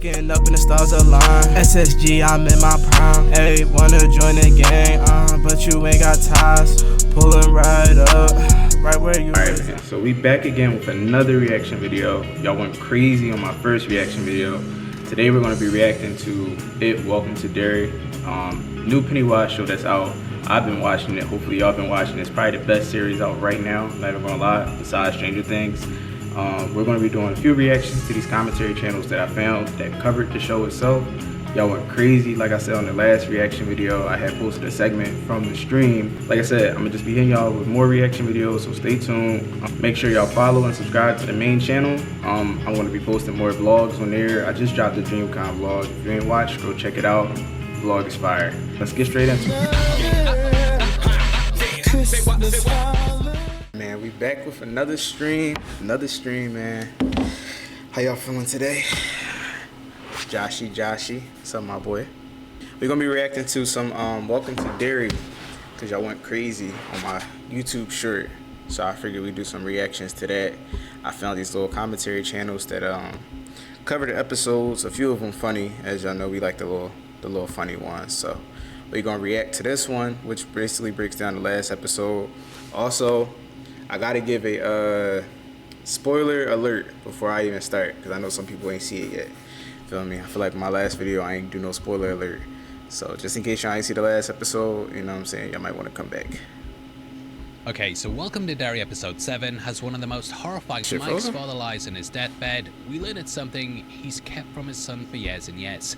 waking up and the stars align. SSG, I'm in my prime. Hey, wanna join the gang, but you ain't got ties. Pulling right up, right where you Alright man, so we back again with another reaction video. Y'all went crazy on my first reaction video. Today we're gonna be reacting to It, Welcome to Derry. New Pennywise show that's out. I've been watching it, hopefully y'all been watching it. It's probably the best series out right now, not even gonna lie, besides Stranger Things. We're going to be doing a few reactions to these commentary channels that I found that covered the show itself. Y'all went crazy. Like I said on the last reaction video, I had posted a segment from the stream. Like I said, I'm going to just be hitting y'all with more reaction videos, so stay tuned. Make sure y'all follow and subscribe to the main channel. I'm going to be posting more vlogs on there. I just dropped the DreamCon vlog. If you ain't watched, go check it out. The vlog is fire. Let's get straight into it. Man, we back with another stream, man. How y'all feeling today? Joshy, what's up, my boy? We're gonna be reacting to some Welcome to Derry, cause y'all went crazy on my YouTube short, so I figured we'd do some reactions to that. I found these little commentary channels that cover the episodes. A few of them funny, as y'all know we like the little funny ones. So we're gonna react to this one, which basically breaks down the last episode. Also, I gotta give a spoiler alert before I even start, because I know some people ain't see it yet. Feel me? I feel like my last video I ain't do no spoiler alert. So just in case y'all ain't see the last episode, you know what I'm saying, y'all might want to come back. Okay, so Welcome to Derry episode 7 has one of the most horrifying. Mike's father lies in his deathbed. We learn it's something he's kept from his son for years and years.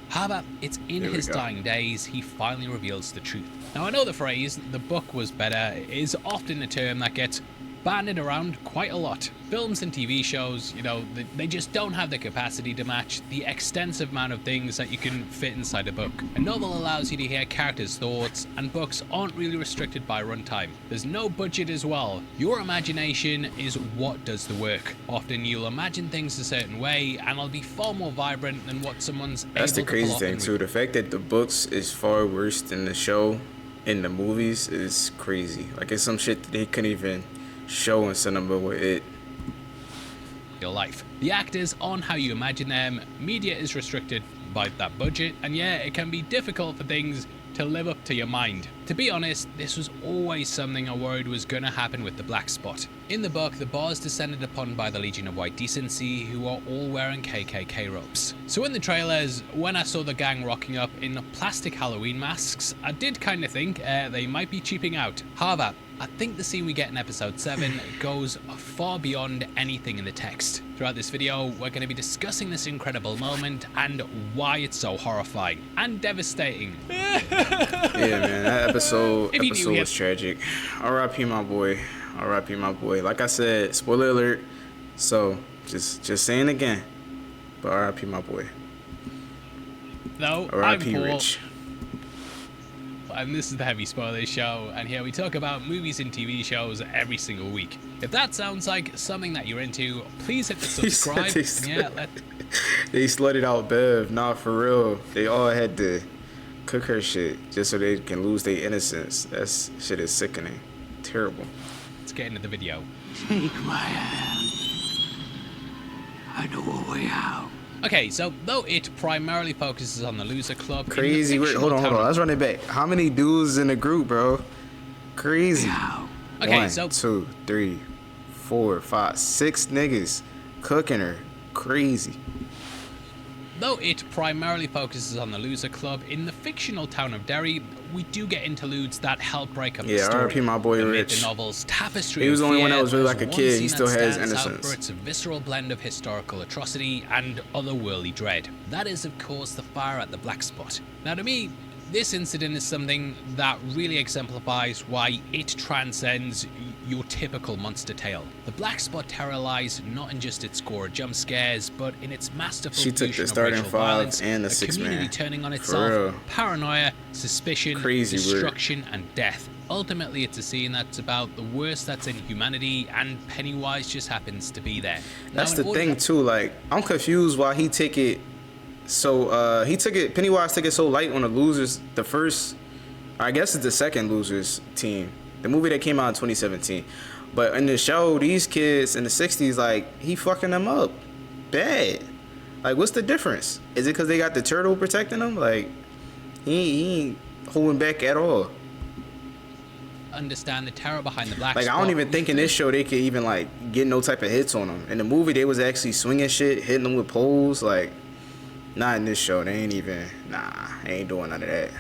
However, it's in his dying days he finally reveals the truth. Now, I know the phrase, the book was better, is often a term that gets bandied around quite a lot. Films and TV shows, you know, they just don't have the capacity to match the extensive amount of things that you can fit inside a book. A novel allows you to hear characters' thoughts, and books aren't really restricted by runtime. There's no budget as well. Your imagination is what does the work. Often you'll imagine things a certain way, and it'll be far more vibrant than what someone's able to pull off. That's the crazy thing too. The fact that the books is far worse than the show in the movies is crazy. Like, it's some shit that they couldn't even show in cinema with it. Your life. The actors on how you imagine them. Media is restricted by that budget, and yeah, it can be difficult for things to live up to your mind. To be honest, this was always something I worried was gonna happen with the Black Spot. In the book, the bar is descended upon by the Legion of White Decency, who are all wearing KKK robes. So in the trailers, when I saw the gang rocking up in plastic Halloween masks, I did kind of think they might be cheaping out. However, I think the scene we get in episode 7 goes far beyond anything in the text. Throughout this video, we're going to be discussing this incredible moment and why it's so horrifying and devastating. Yeah, man, that episode was tragic. R.I.P. my boy. R.I.P. my boy. Like I said, spoiler alert. So just saying again. But R.I.P. my boy. No, R.I.P. Rich. And this is the Heavy Spoilers Show, and here we talk about movies and TV shows every single week. If that sounds like something that you're into, please hit the subscribe. They slutted out Bev. Nah, for real. They all had to cook her shit just so they can lose their innocence. That shit is sickening. Terrible. Let's get into the video. Take my hand. I know a way out. Okay, so though it primarily focuses on the loser club, crazy. Wait, hold on. Let's run it back. How many dudes in the group, bro? Crazy. Okay, 1, 2, 3, 4, 5, 6 niggas cooking her. Crazy. Though it primarily focuses on the loser club, in the fictional town of Derry, we do get interludes that help break up the story. Yeah, R.I.P. my boy Rich. The novel's tapestry. He was the only one that was really like a kid. He still has innocence. For its visceral blend of historical atrocity and otherworldly dread. That is, of course, the fire at the Black Spot. Now, to me, this incident is something that really exemplifies why it transcends your typical monster tale. The Black Spot terror lies not in just its gore of jump scares, but in its masterful She took the starting 5 and the 6 man. Community turning on itself, paranoia, suspicion, destruction, and death. Ultimately, it's a scene that's about the worst that's in humanity, and Pennywise just happens to be there. That's the thing too. Like, I'm confused why he take it. So Pennywise took it so light on the losers. The first, I guess it's the second losers team. The movie that came out in 2017. But in the show, these kids in the 60s, like, he fucking them up bad. Like, what's the difference? Is it because they got the turtle protecting them? Like, he ain't holding back at all. Understand the terror behind the black Like, spot. I don't even think in this show they could even, like, get no type of hits on them. In the movie, they was actually swinging shit, hitting them with poles. Like, not in this show. They ain't even, they ain't doing none of that.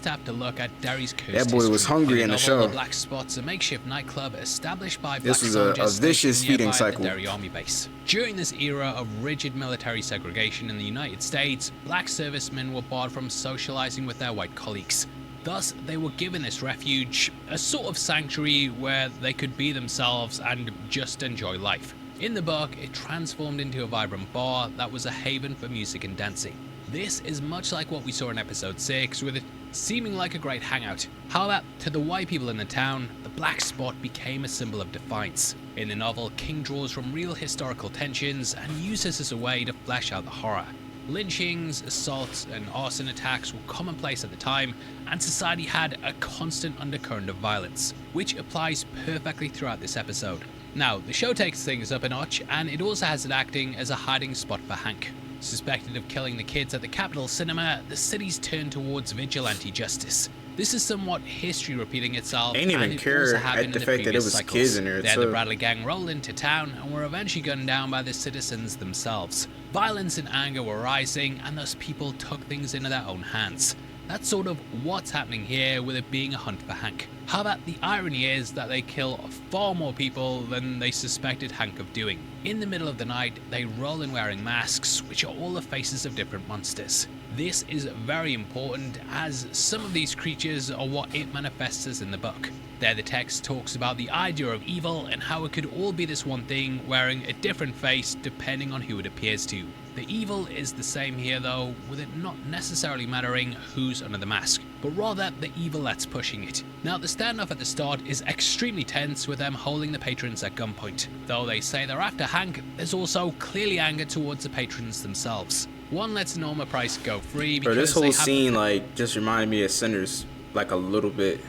Have to look at Derry's coast. That boy was hungry in the show. The Black Spot's a makeshift nightclub established by This black was soldiers a vicious stationed feeding nearby cycle. the Derry Army base. During this era of rigid military segregation in the United States, black servicemen were barred from socializing with their white colleagues. Thus, they were given this refuge, a sort of sanctuary where they could be themselves and just enjoy life. In the book, it transformed into a vibrant bar that was a haven for music and dancing. This is much like what we saw in episode 6, with it seeming like a great hangout. However, to the white people in the town, the Black Spot became a symbol of defiance. In the novel, King draws from real historical tensions and uses this as a way to flesh out the horror. Lynchings, assaults, and arson attacks were commonplace at the time, and society had a constant undercurrent of violence, which applies perfectly throughout this episode. Now, the show takes things up a notch, and it also has it acting as a hiding spot for Hank. Suspected of killing the kids at the Capitol Cinema, the city's turned towards vigilante justice. This is somewhat history repeating itself. I didn't even care at the fact that it was kids in there. The Bradley gang rolled into town and were eventually gunned down by the citizens themselves. Violence and anger were rising, and thus people took things into their own hands. That's sort of what's happening here, with it being a hunt for Hank. However, the irony is that they kill far more people than they suspected Hank of doing. In the middle of the night, they roll in wearing masks, which are all the faces of different monsters. This is very important, as some of these creatures are what it manifests as in the book. There the text talks about the idea of evil and how it could all be this one thing wearing a different face depending on who it appears to. The evil is the same here though, with it not necessarily mattering who's under the mask, but rather the evil that's pushing it. Now the standoff at the start is extremely tense, with them holding the patrons at gunpoint. Though they say they're after Hank, there's also clearly anger towards the patrons themselves. One lets Norma Price go free because this whole scene like just reminded me of Sinners, like a little bit.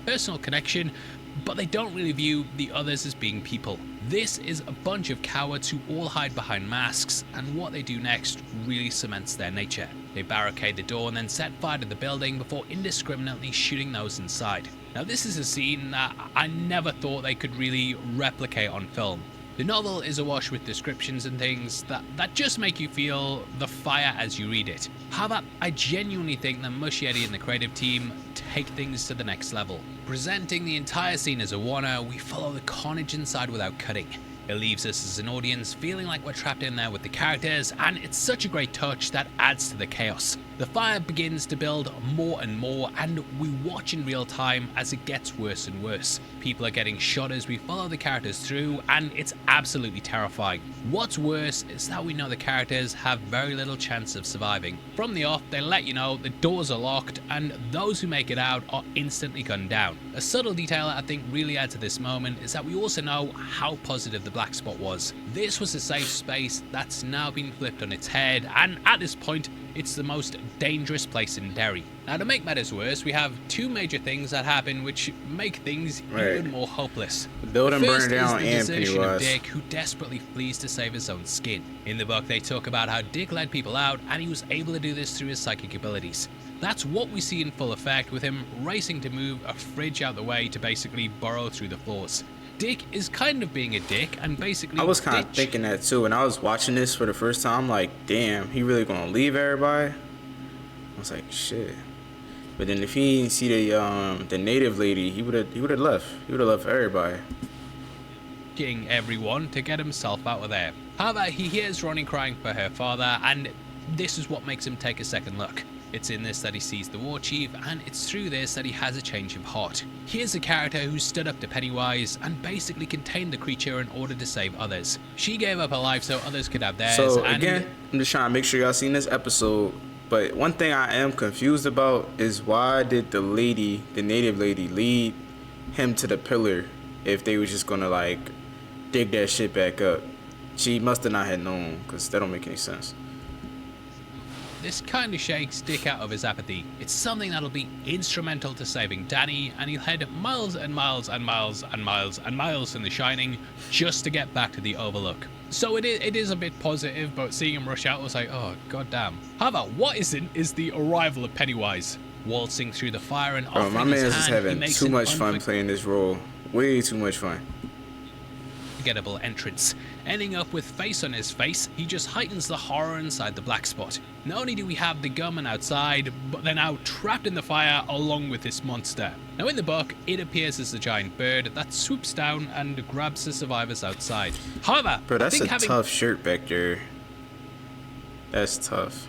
Personal connection, but they don't really view the others as being people. This is a bunch of cowards who all hide behind masks, and what they do next really cements their nature. They barricade the door and then set fire to the building before indiscriminately shooting those inside. Now this is a scene that I never thought they could really replicate on film. The novel is awash with descriptions and things that just make you feel the fire as you read it. However, I genuinely think that Muschietti and the creative team take things to the next level. Presenting the entire scene as a warner, we follow the carnage inside without cutting. It leaves us as an audience feeling like we're trapped in there with the characters, and it's such a great touch that adds to the chaos. The fire begins to build more and more, and we watch in real time as it gets worse and worse. People are getting shot as we follow the characters through, and it's absolutely terrifying. What's worse is that we know the characters have very little chance of surviving. From the off, they let you know the doors are locked, and those who make it out are instantly gunned down. A subtle detail I think really adds to this moment is that we also know how positive the Black Spot was. This was a safe space that's now been flipped on its head, and at this point, it's the most dangerous place in Derry. Now to make matters worse, we have two major things that happen which make things even more hopeless. The building burning down and Pennywise. of Dick, who desperately flees to save his own skin. In the book, they talk about how Dick led people out, and he was able to do this through his psychic abilities. That's what we see in full effect, with him racing to move a fridge out the way to basically burrow through the floors. Dick is kind of being a dick and basically I was kind of thinking that too, and I was watching this for the first time like, damn, he really gonna leave everybody? I was like, shit. But then if he didn't see the native lady, he would have left. He would have left everybody. Getting everyone to get himself out of there. However, he hears Ronnie crying for her father, and this is what makes him take a second look. It's in this that he sees the war chief, and it's through this that he has a change of heart. Here's a character who stood up to Pennywise and basically contained the creature in order to save others. She gave up her life so others could have theirs. So again, I'm just trying to make sure y'all seen this episode. But one thing I am confused about is why did the native lady, lead him to the pillar if they were just gonna like dig that shit back up? She must have not had known, because that don't make any sense. this kind of shakes Dick out of his apathy. It's something that'll be instrumental to saving Danny, and he'll head miles and miles and miles and miles and miles in The Shining just to get back to the Overlook. So it is a bit positive, but seeing him rush out was like, oh goddamn. However, what isn't is the arrival of Pennywise. Waltzing through the fire and offering my his man's hand, just having he too makes much fun playing this role. Way too much fun. Unforgettable entrance. Ending up with face on his face, he just heightens the horror inside the black spot. Not only do we have the gunman outside, but they're now trapped in the fire along with this monster. Now in the book, it appears as a giant bird that swoops down and grabs the survivors outside. However, Bro, that's I think a tough shirt back there. That's tough.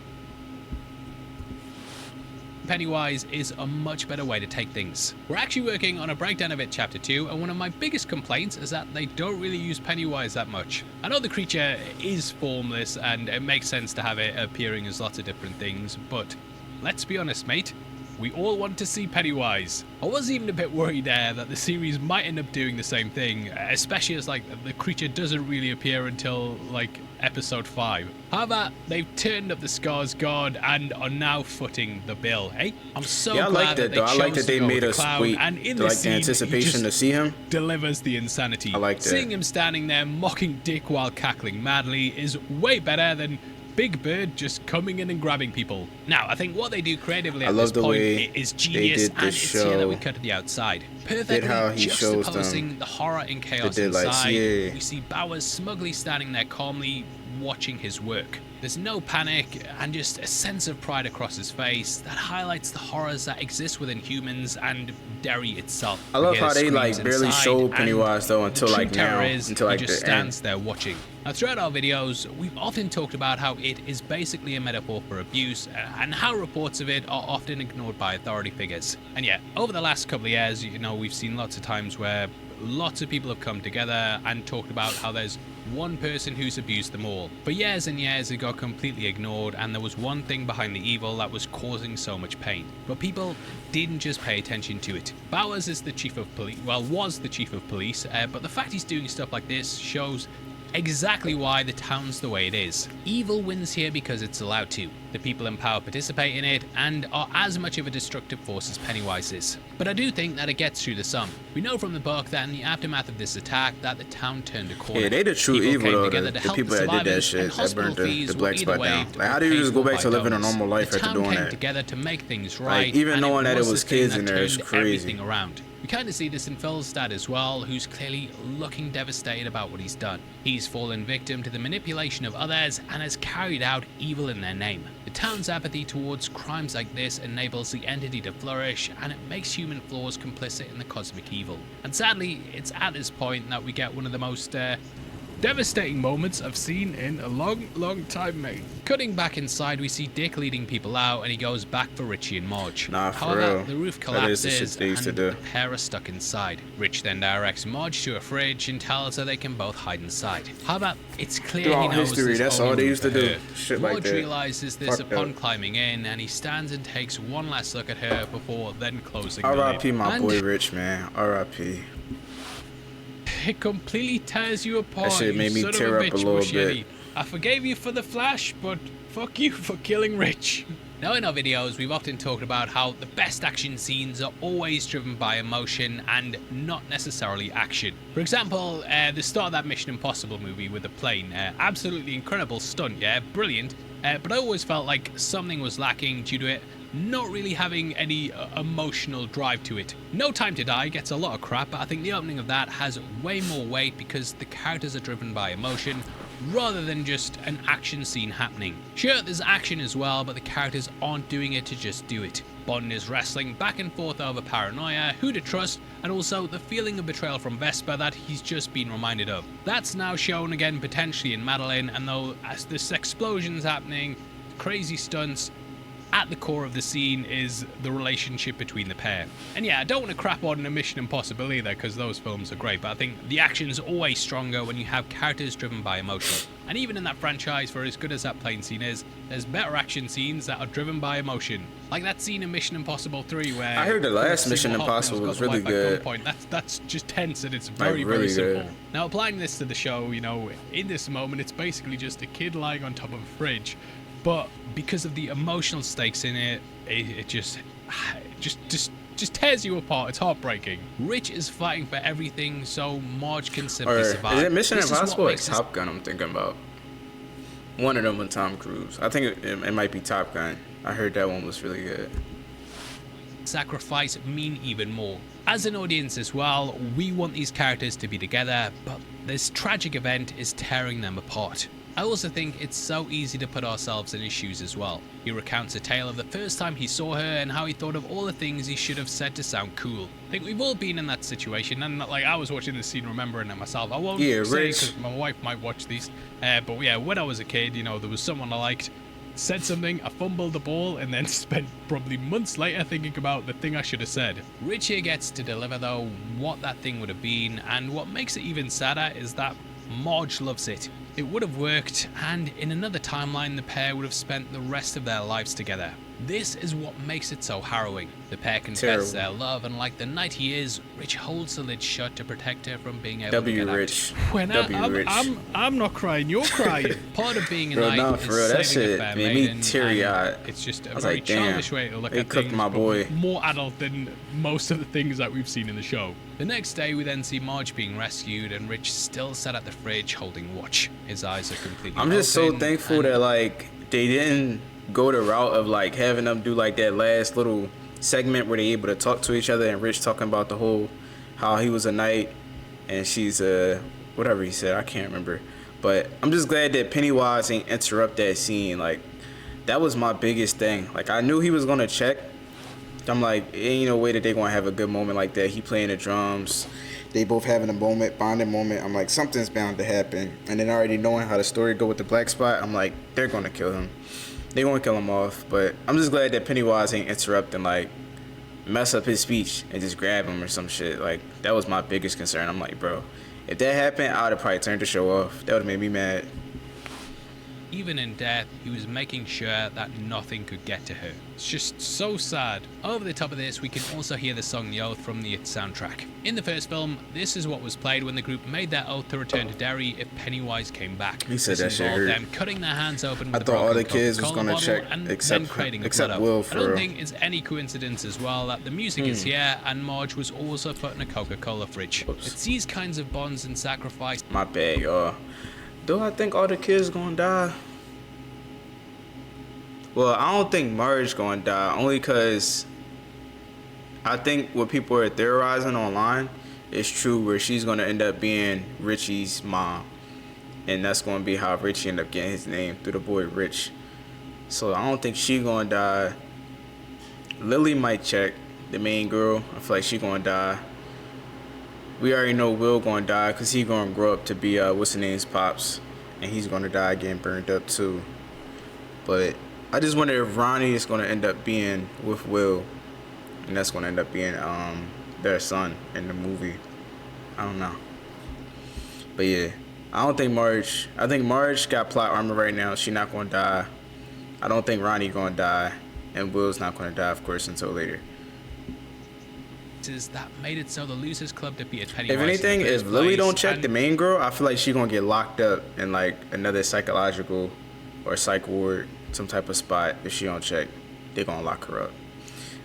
Pennywise is a much better way to take things. We're actually working on a breakdown of it chapter 2, and one of my biggest complaints is that they don't really use Pennywise that much. I know the creature is formless and it makes sense to have it appearing as lots of different things, but let's be honest, mate. We all want to see Pennywise. I was even a bit worried there that the series might end up doing the same thing, especially as like the creature doesn't really appear until like episode 5. However, they've turned up the Skarsgård and are now footing the bill. Eh? I'm so I glad like that though. I like that they made us wait. And in Like this the scene, anticipation to see him. delivers the insanity. I like that. Seeing him standing there mocking Dick while cackling madly is way better than Big Bird just coming in and grabbing people. Now, I think what they do creatively at this point is genius, and it's here that we cut to the outside. Perfectly juxtaposing the horror and chaos inside. We see Bowers smugly standing there calmly watching his work. There's no panic and just a sense of pride across his face that highlights the horrors that exist within humans and Derry itself. I love how they like barely show Pennywise though until like now, until like he just stands there watching. Now throughout our videos, we've often talked about how it is basically a metaphor for abuse and how reports of it are often ignored by authority figures. And yeah, over the last couple of years, you know, we've seen lots of times where lots of people have come together and talked about how there's one person who's abused them all. For years and years it got completely ignored, and there was one thing behind the evil that was causing so much pain. But people didn't just pay attention to it. Bowers is the chief of police, well, was the chief of police, but the fact he's doing stuff like this shows exactly why the town's the way it is. Evil wins here because it's allowed to. The people in power participate in it and are as much of a destructive force as Pennywise is. But I do think that it gets through the sum. We know from the book that in the aftermath of this attack that the town turned a corner. Yeah, they the true evil though, the people that did that shit, that burned the black spot down. Like how do you just go back to living a normal life after doing that? The town came together to make things right, like, even knowing that it was kids in there is crazy. Around. We kind of see this in Phil's dad as well, who's clearly looking devastated about what he's done. He's fallen victim to the manipulation of others and has carried out evil in their name. The town's apathy towards crimes like this enables the entity to flourish, and it makes human flaws complicit in the cosmic evil. And sadly, it's at this point that we get one of the most devastating moments I've seen in a long time, mate. Cutting back inside, we see Dick leading people out, and he goes back for Richie and Marge. However, the roof collapses and the pair are stuck inside. Rich then directs Marge to a fridge and tells her they can both hide inside. However, it's clear he knows history, that's all they used to do. Shit like that. Marge realizes this upon climbing in, and he stands and takes one last look at her before then closing the lid. R.I.P. my boy Rich, man. R.I.P. It completely tears you apart. That shit made me tear up a little bit. I forgave you for the Flash, but fuck you for killing Rich. Now in our videos, we've often talked about how the best action scenes are always driven by emotion and not necessarily action. For example, the start of that Mission Impossible movie with the plane, absolutely incredible stunt, yeah, brilliant. But I always felt like something was lacking due to it not really having any emotional drive to it. No Time to Die gets a lot of crap, but I think the opening of that has way more weight because the characters are driven by emotion rather than just an action scene happening. Sure, there's action as well, but the characters aren't doing it to just do it. Bond is wrestling back and forth over paranoia, who to trust, and also the feeling of betrayal from Vesper that he's just been reminded of. That's now shown again potentially in Madeline, and though as this explosion's happening, crazy stunts, at the core of the scene is the relationship between the pair. And yeah, I don't want to crap on a Mission Impossible either, because those films are great, but I think the action's always stronger when you have characters driven by emotion. And even in that franchise, for as good as that plane scene is, there's better action scenes that are driven by emotion. Like that scene in Mission Impossible 3 where... I heard the last Mission Impossible was really good. That's just tense, and it's very, very simple. Now applying this to the show, you know, in this moment, it's basically just a kid lying on top of a fridge, but because of the emotional stakes in it, it just tears you apart. It's heartbreaking. Rich is fighting for everything so Marge can simply Or survive. is it Mission This is what Impossible or makes this Top Gun? I'm thinking about one of them with Tom Cruise. I think it might be Top Gun. I heard that one was really good. sacrifice mean even more. As an audience as well, we want these characters to be together, but this tragic event is tearing them apart. I also think it's so easy to put ourselves in his shoes as well. He recounts a tale of the first time he saw her and how he thought of all the things he should have said to sound cool. I think we've all been in that situation, and like I was watching this scene remembering it myself. I won't say because my wife might watch these, but yeah, when I was a kid, you know, there was someone I liked, said something, I fumbled the ball, and then spent probably months later thinking about the thing I should have said. Rich here gets to deliver though what that thing would have been, and what makes it even sadder is that Marge loves it. It would have worked, and in another timeline the pair would have spent the rest of their lives together. This is what makes it so harrowing. The pair confess their love, and like the knight he is, Rich holds the lid shut to protect her from being able to get Rich. out. When I'm not crying, you're crying. Part of being a knight is saving a fair maiden, and it's just a very childish way to look at things, but more adult than most of the things that we've seen in the show. The next day we then see Marge being rescued, and Rich still sat at the fridge holding watch. His eyes are completely I'm just so thankful that like they didn't go the route of like having them do like that last little segment where they able to talk to each other, and Rich talking about the whole how he was a knight and she's whatever he said, I can't remember. But I'm just glad that Pennywise ain't interrupt that scene. Like that was my biggest thing. Like I knew he was gonna check. I'm like, ain't no way that they gonna have a good moment like that. He playing the drums, they both having a moment, bonding moment. I'm like, something's bound to happen. And then already knowing how the story go with the black spot, I'm like, they're gonna kill him. They won't kill him off. But I'm just glad that Pennywise ain't interrupt and like mess up his speech and just grab him or some shit. Like that was my biggest concern. I'm like, bro, if that happened, I would have probably turned the show off. That would have made me mad. Even in death, he was making sure that nothing could get to her. It's just so sad. Over the top of this, we can also hear the song The Oath from the It soundtrack. In the first film, this is what was played when the group made their oath to return to Derry if Pennywise came back. He said this that shit hurt. them cutting their hands open with I thought all the kids was gonna check and except Will. I don't think it's any coincidence as well that the music is here and Marge was also put in a Coca-Cola fridge. It's these kinds of bonds and sacrifice. My bad, y'all. Do I think all the kids gonna die? Well, I don't think Marge gonna die, only because I think what people are theorizing online is true, where she's gonna end up being Richie's mom, and that's gonna be how Richie ended up getting his name, through the boy Rich. So I don't think she gonna die. Lily might check, the main girl. I feel like she gonna die. We already know Will gonna die because he gonna grow up to be what's his name's pops, and he's gonna die getting burned up too. But I just wonder if Ronnie is gonna end up being with Will, and that's gonna end up being their son in the movie. I don't know. But yeah, I don't think Marge. I think Marge got plot armor right now. She not gonna die. I don't think Ronnie gonna die, and Will's not gonna die, of course, until later. That made it so the Losers Club defeated Pennywise. If anything, if Lily don't check the main girl, I feel like she gonna get locked up in like another psychological or psych ward, some type of spot. If she don't check, they gonna lock her up.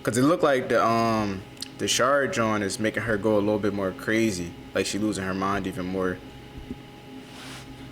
Cause it looked like the Shard John is making her go a little bit more crazy, like she losing her mind even more.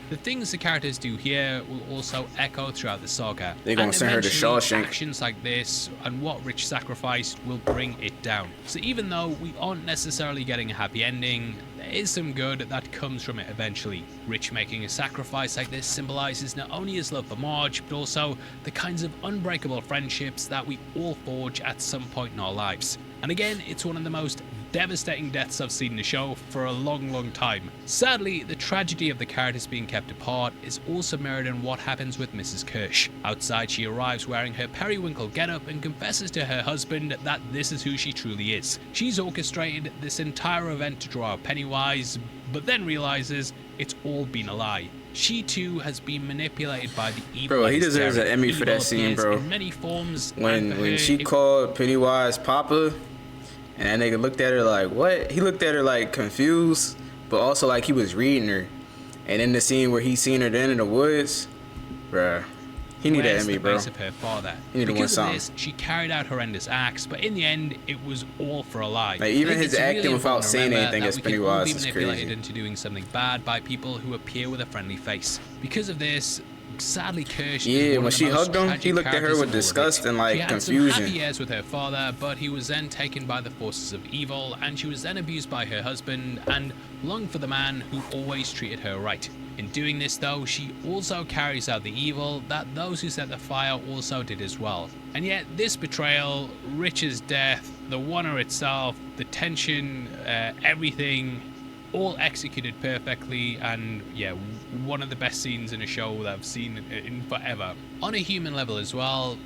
The things the characters do here will also echo throughout the saga. They're gonna send her to Shawshank. Actions like this and what Rich sacrificed will bring it down. So even though we aren't necessarily getting a happy ending, there is some good that comes from it eventually. Rich making a sacrifice like this symbolizes not only his love for Marge, but also the kinds of unbreakable friendships that we all forge at some point in our lives. And again, it's one of the most devastating deaths I've seen in the show for a long time. Sadly, the tragedy of the characters being kept apart is also mirrored in what happens with Mrs. Kirsch. Outside, she arrives wearing her periwinkle getup and confesses to her husband that this is who she truly is. She's orchestrated this entire event to draw out Pennywise, but then realizes it's all been a lie. She too has been manipulated by the evil. Bro, he deserves an Emmy for that scene, bro. In many forms, when she called Pennywise Papa, and that nigga looked at her like, what? He looked at her like confused, but also like he was reading her. And in the scene where he seen her then in the woods, bruh, He need an wears Emmy, the bro. face of her father. He need to win Because of something. this, she carried out horrendous acts, but in the end, it was all for a lie. Like, even I think his it's acting really without important to saying remember anything that as we can all Pennywise be is manipulated crazy. into doing something bad by people who appear with a friendly face. Because of this, sadly, Kirsch Yeah, is one when of the she most hugged him, he tragic looked at her characters with in all of disgust it. and, like, She had confusion. some happy years with her father, but he was then taken by the forces of evil, and she was then abused by her husband and longed for the man who always treated her right. In doing this, though, she also carries out the evil that those who set the fire also did as well. And yet, this betrayal, Rich's death, the wonder itself, the tension, everything, all executed perfectly, and yeah, one of the best scenes in a show that I've seen in forever. On a human level as well,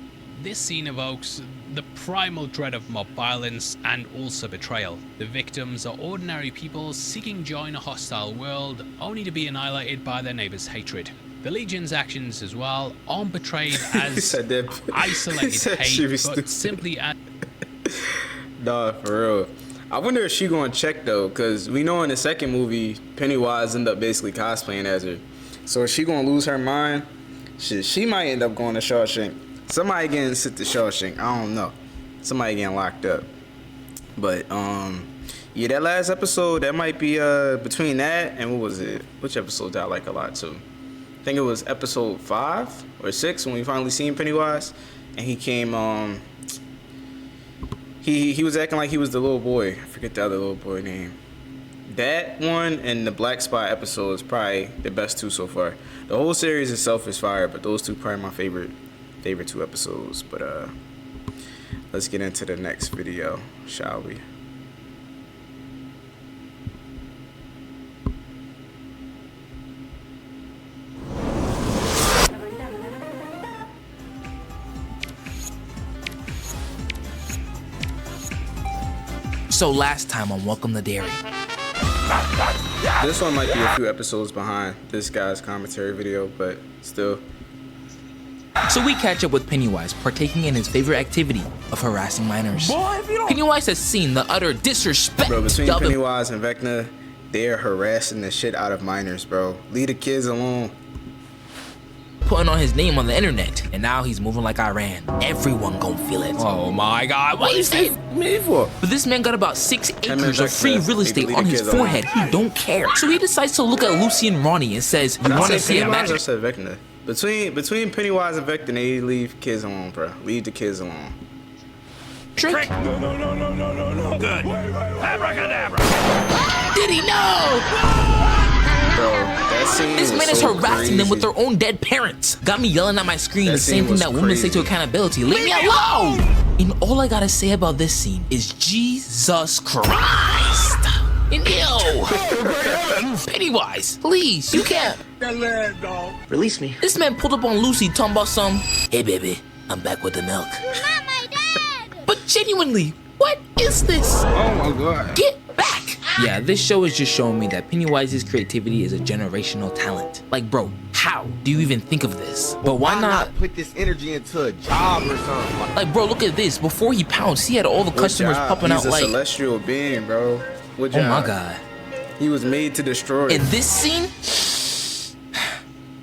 this scene evokes the primal dread of mob violence and also betrayal. The victims are ordinary people seeking joy in a hostile world, only to be annihilated by their neighbor's hatred. The Legion's actions as well aren't portrayed as isolated hate, but stupid. simply as... Nah, for real. I wonder if she gonna check though, cause we know in the second movie, Pennywise ended up basically cosplaying as her. So is she gonna lose her mind? Shit, she might end up going to Shawshank. Somebody getting sent to Shawshank. I don't know. Somebody getting locked up. But yeah, that last episode, that might be between that and what was it? Which episode did I like a lot too? I think it was episode 5 or 6 when we finally seen Pennywise, and he came. He was acting like he was the little boy. I forget the other little boy name. That one and the Black Spot episode is probably the best two so far. The whole series itself is fire, but those two probably my favorite 2 episodes. But let's get into the next video, shall we? So last time on Welcome to Dairy. This one might be a few episodes behind this guy's commentary video, but still. So we catch up with Pennywise partaking in his favorite activity of harassing minors. Pennywise has seen the utter disrespect Bro, between of the Pennywise and Vecna, they're harassing the shit out of minors, bro. Leave the kids alone. putting on his name on the internet, and now he's moving like Iran. Everyone gon' feel it. Oh my God, what you say? Me for? But this man got about 6 minutes acres of back free to real estate leave on the his kids forehead. alone. He don't care. So he decides to look at Lucy and Ronnie and says, "You Did I want to say see a Pennywise or magic said Vecna? Between Pennywise and Vecna, they leave kids alone, bro. Leave the kids alone. trick?" No. Good. Abracadabra. Did he know? Bro, that scene This was man is so harassing them with crazy. their own dead parents. Got me yelling at my screen That the same scene thing was that women say to crazy. accountability. Leave me alone! And all I gotta say about this scene is Jesus Christ! And ew! Pennywise, please, you can't. Release me. This man pulled up on Lucy talking about some, "Hey baby, I'm back with the milk." Not my dad! But genuinely, what is this? Oh my God. Get back! Yeah, this show is just showing me that Pennywise's creativity is a generational talent. Like, bro, how do you even think of this? But why not? put this energy into a job or something? Like, bro, look at this. Before he pounced, he had all the customers Good job. popping He's out a like, celestial being, bro. Good oh job. my God. He was made to destroy. In this scene,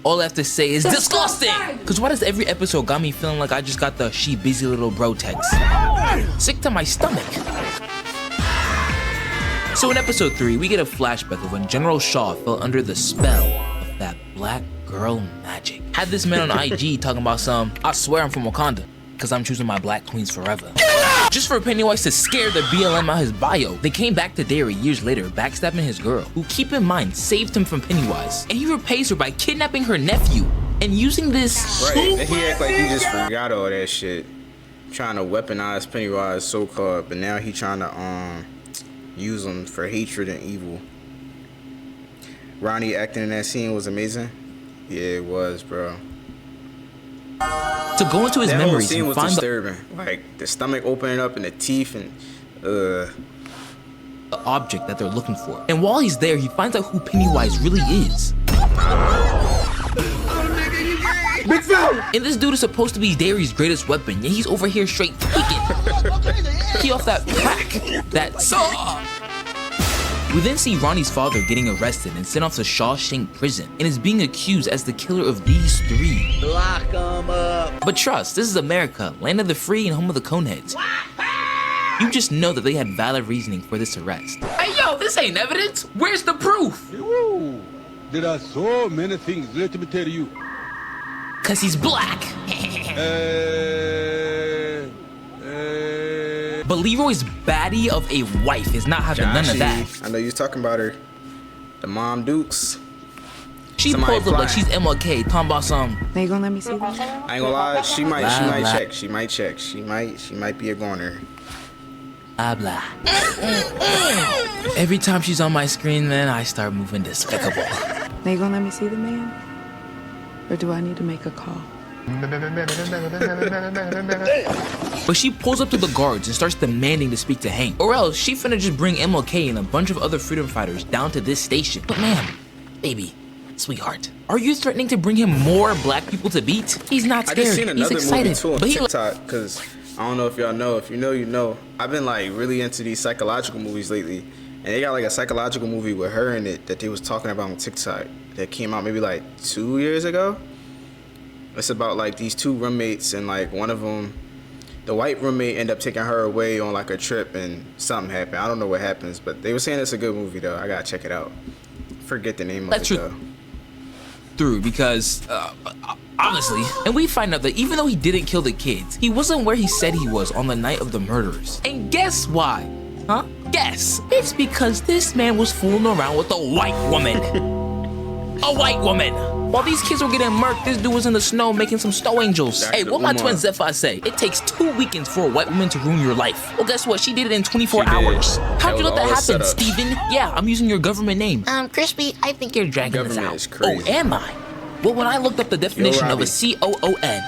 all I have to say is disgusting. Cause why does every episode got me feeling like I just got the "she busy little bro" text? Sick to my stomach. So in episode 3, we get a flashback of when General Shaw fell under the spell of that black girl magic. Had this man on IG talking about some, "I swear I'm from Wakanda, cause I'm choosing my black queens forever." Just for Pennywise to scare the BLM out his bio. They came back to Derry years later, backstabbing his girl, who, keep in mind, saved him from Pennywise. And he repays her by kidnapping her nephew and using this. Right, and he act like he just forgot all that shit. Trying to weaponize Pennywise so-called, but now he trying to use him for hatred and evil. Ronnie acting in that scene was amazing. Yeah, it was, bro. To go into his That whole memories scene and was find the disturbing. Like the stomach opening up and the teeth and object that they're looking for. And while he's there, he finds out who Pennywise really is. And this dude is supposed to be Derry's greatest weapon, yet he's over here straight taking. He off that crack. That saw. We then see Ronnie's father getting arrested and sent off to Shawshank prison and is being accused as the killer of these 3. Lock 'em up. But trust, this is America, land of the free and home of the coneheads. You just know that they had valid reasoning for this arrest. Hey yo, this ain't evidence. Where's the proof? Ooh, there are so many things. Let me tell you. Cause he's black. But Leroy's baddie of a wife is not having none of that. I know you was talking about her. The mom Dukes. She pulls up like she's MLK, talking about some. Now you gonna let me see that? I ain't gonna lie, she might check. She might check. She might be a goner. Blah blah. Every time she's on my screen, man, I start moving despicable. Now you gonna let me see the man? Or do I need to make a call? But she pulls up to the guards and starts demanding to speak to Hank. Or else she finna just bring MLK and a bunch of other freedom fighters down to this station. But ma'am, baby, sweetheart, are you threatening to bring him more black people to beat? He's not scared. I just seen another He's excited. movie too on But TikTok, because I don't know if y'all know. If you know, you know. I've been like really into these psychological movies lately. And they got like a psychological movie with her in it that they was talking about on TikTok that came out maybe like 2 years ago. It's about like these two roommates, and like one of them, the white roommate ended up taking her away on like a trip, and something happened. I don't know what happens, but they were saying it's a good movie though. I gotta check it out. Forget the name of it though. Through because honestly, and we find out that even though he didn't kill the kids, he wasn't where he said he was on the night of the murders. And guess why? Huh? Guess. It's because this man was fooling around with a white woman. A white woman. While these kids were getting murked, this dude was in the snow making some snow angels. Hey, what my twin Zephyr say? It takes 2 weekends for a white woman to ruin your life. Well, guess what? She did it in 24 hours. How'd you let that happen, Steven? Yeah, I'm using your government name. Crispy, I think you're dragging this out. Is crazy. Oh, am I? Well, when I looked up the definition of a COON,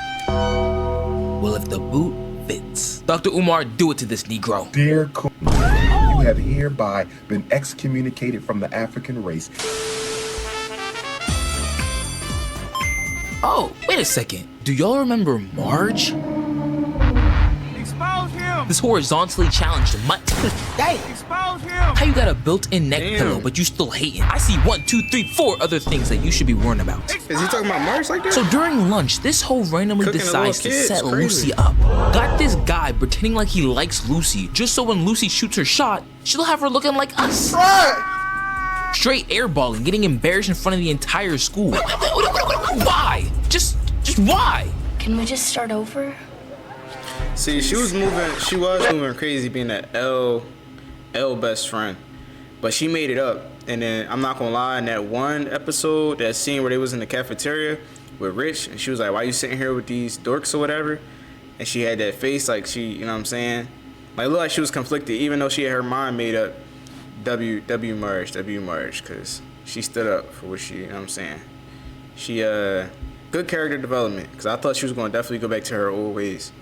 well, if the boot fits. Dr. Umar, do it to this Negro. Dear you have hereby been excommunicated from the African race. Oh, wait a second. Do y'all remember Marge? Expose him. This horizontally challenged mutt. Dang. Expose him. How you got a built-in neck pillow, but you still hating? I see 1, 2, 3, 4 other things that you should be worrying about. Is he talking about Marge like that? So during lunch, this hoe randomly Cooking decides to set crazy. Lucy up. Got this guy pretending like he likes Lucy, just so when Lucy shoots her shot, she'll have her looking like us. Straight airballing, getting embarrassed in front of the entire school. Why? Just why? Can we just start over? See, she was moving crazy being that L best friend. But she made it up. And then I'm not gonna lie, in that one episode, that scene where they was in the cafeteria with Rich, and she was like, why you sitting here with these dorks or whatever? And she had that face like she, you know what I'm saying? Like, it looked like she was conflicted, even though she had her mind made up. W Marge, because she stood up for what she, you know what I'm saying? She, good character development, because I thought she was going to definitely go back to her old ways.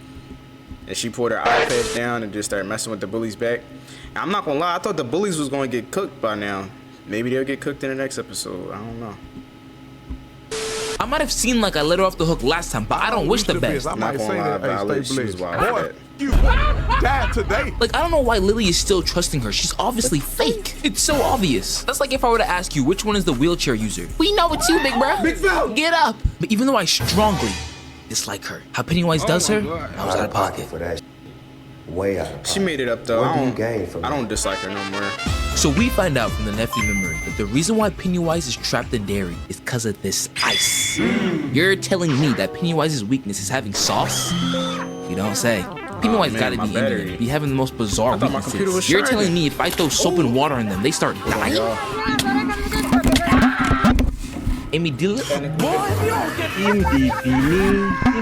And she pulled her iPad down and just started messing with the bullies back. And I'm not going to lie, I thought the bullies was going to get cooked by now. Maybe they'll get cooked in the next episode. I don't know. I might have seemed like I let her off the hook last time, but I don't wish the best. I might say that. Hey, stay blessed. Boy, you died today. Like, I don't know why Lily is still trusting her. She's obviously fake. It's so obvious. That's like if I were to ask you which one is the wheelchair user. We know it's you, big bro. Big fella. Get up. But even though I strongly dislike her, how Pennywise does her, I was out of pocket. For that. Way out of pocket. she made it up though. What do you gain from I that? don't dislike her no more. So we find out from the nephew memory that the reason why Pennywise is trapped in Derry is because of this ice. You're telling me that Pennywise's weakness is having sauce? You don't say. Pennywise man, gotta my be battery. Indian, be having the most bizarre I thought my computer weaknesses. was You're shining. telling me if I throw soap and water in them, they start dying? Amy Dillon? In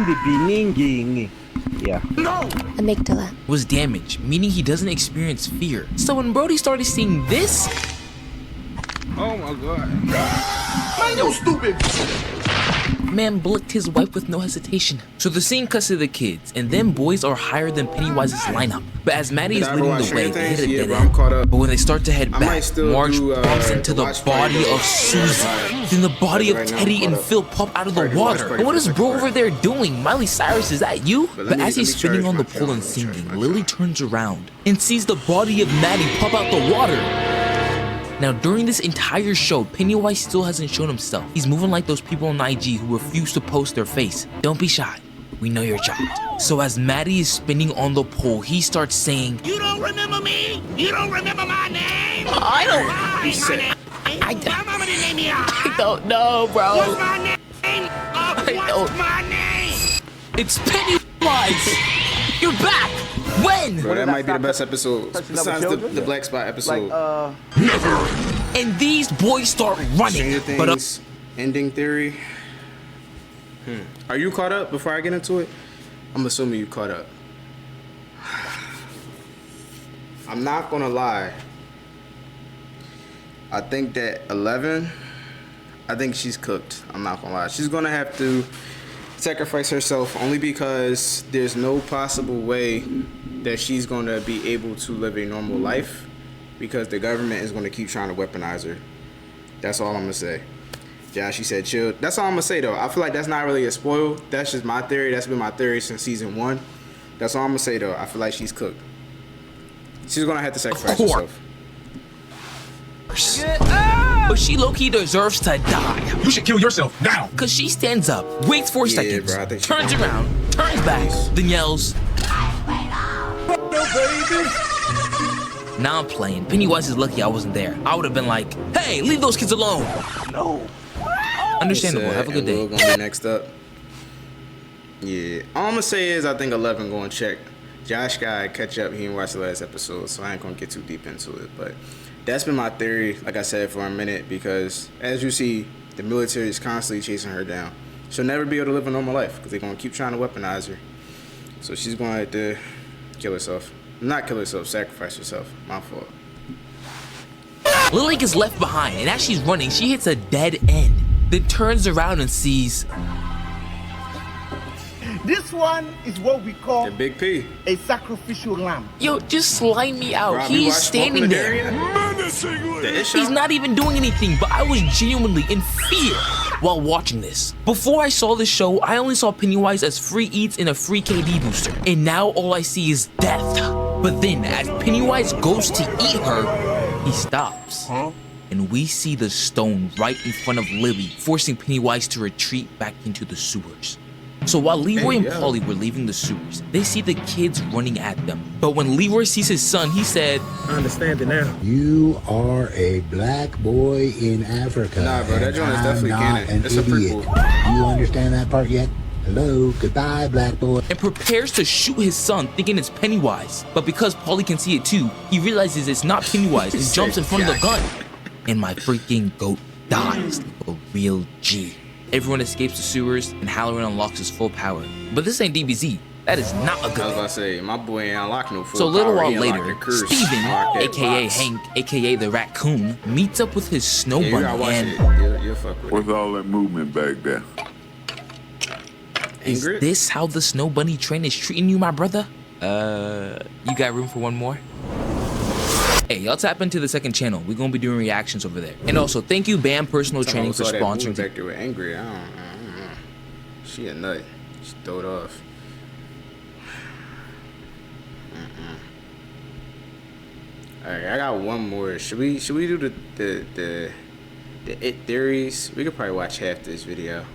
the beginning, yeah. Amygdala. Was damaged, meaning he doesn't experience fear. So when Brody started seeing this, Oh my God. Man, you stupid. man blicked his wife with no hesitation. So the scene cuts to the kids, and them boys are higher than Pennywise's lineup. But as Maddie is Did I leading ever watch the way, they hit a Stranger dead Things? Yeah, bro, I'm caught end. up. But when they start to head I might back, still Marge do, bumps into the watch body party of though. Susie. Right. Then the body of Right now, Teddy I'm and caught up. Phil pop out of the Party, watch water. party And what is for bro second over there doing? Miley Cyrus, is that you? But But let as me he's spinning charge on the my pole phone. and Let me charge singing, my Lily phone. turns around and sees the body of Maddie pop out the water. Now, during this entire show, Pennywise still hasn't shown himself. He's moving like those people on IG who refuse to post their face. Don't be shy. we know your child. So as Maddie is spinning on the pole, he starts saying, You don't remember me? You don't remember my name? I don't know, bro. What's my name? What's my name? It's Pennywise! You're back! When? Bro, that might be the best episode besides the Black Spot episode. And these boys start running. Stranger Things ending theory. Are you caught up before I get into it? I'm assuming you caught up. I'm not gonna lie. I think that 11, I think she's cooked. I'm not gonna lie. She's gonna have to sacrifice herself only because there's no possible way that she's gonna be able to live a normal life because the government is gonna keep trying to weaponize her. That's all I'm gonna say. Josh, she said chill. That's all I'm gonna say though. I feel like that's not really a spoil. That's just my theory. That's been my theory since season 1. That's all I'm gonna say though. I feel like she's cooked. She's gonna have to sacrifice herself. But she low-key deserves to die. You should kill yourself now. Cause she stands up, waits 4 seconds, bro, I think she turns around, turns back, then yells, Now I'm playing. Pennywise is lucky I wasn't there. I would have been like, hey, leave those kids alone. No. Understandable. Have a good day. Will gonna be next up. Yeah. All I'm gonna say is I think 11 gonna check. Josh gotta catch up. He didn't watch the last episode, so I ain't gonna get too deep into it. But that's been my theory, like I said, for a minute, because as you see, the military is constantly chasing her down. She'll never be able to live a normal life because they're gonna keep trying to weaponize her. So she's gonna have to kill herself. Not kill herself, sacrifice herself. My fault. Lily gets left behind, and as she's running, she hits a dead end. Then turns around and sees this one is what we call the Big P, a sacrificial lamb. Yo, just slime me out. Bro, he's standing there. He's not even doing anything, but I was genuinely in fear while watching this. Before I saw this show, I only saw Pennywise as free eats and a free KD booster. And now all I see is death. But then, as Pennywise goes to eat her, he stops. And we see the stone right in front of Lily, forcing Pennywise to retreat back into the sewers. So while Leroy and Polly were leaving the sewers, they see the kids running at them. But when Leroy sees his son, he said, I understand it now. You are a black boy in Africa. Nah, bro, that joint is definitely canon. It's a prequel. You understand that part yet? Hello, goodbye, black boy. And prepares to shoot his son, thinking it's Pennywise. But because Polly can see it too, he realizes it's not Pennywise and jumps in front of the gun. And my freaking goat dies like a real G. Everyone escapes the sewers, and Halloran unlocks his full power. But this ain't DBZ. That is not a good thing. I was about to say, my boy ain't unlocked no full So a little power. while He later, curse. Steven, aka Hank, aka the raccoon, meets up with his snow bunny and you'll fuck with What's all that movement back there? Is this how the snow bunny train is treating you, my brother? You got room for one more? Hey, y'all tap into the second channel. We're gonna be doing reactions over there. And also, thank you, BAM Personal Training, for sponsoring. Back there with angry. I don't know. She a nut. She throw it off. Alright, I got one more. Should we do the It theories? We could probably watch half this video,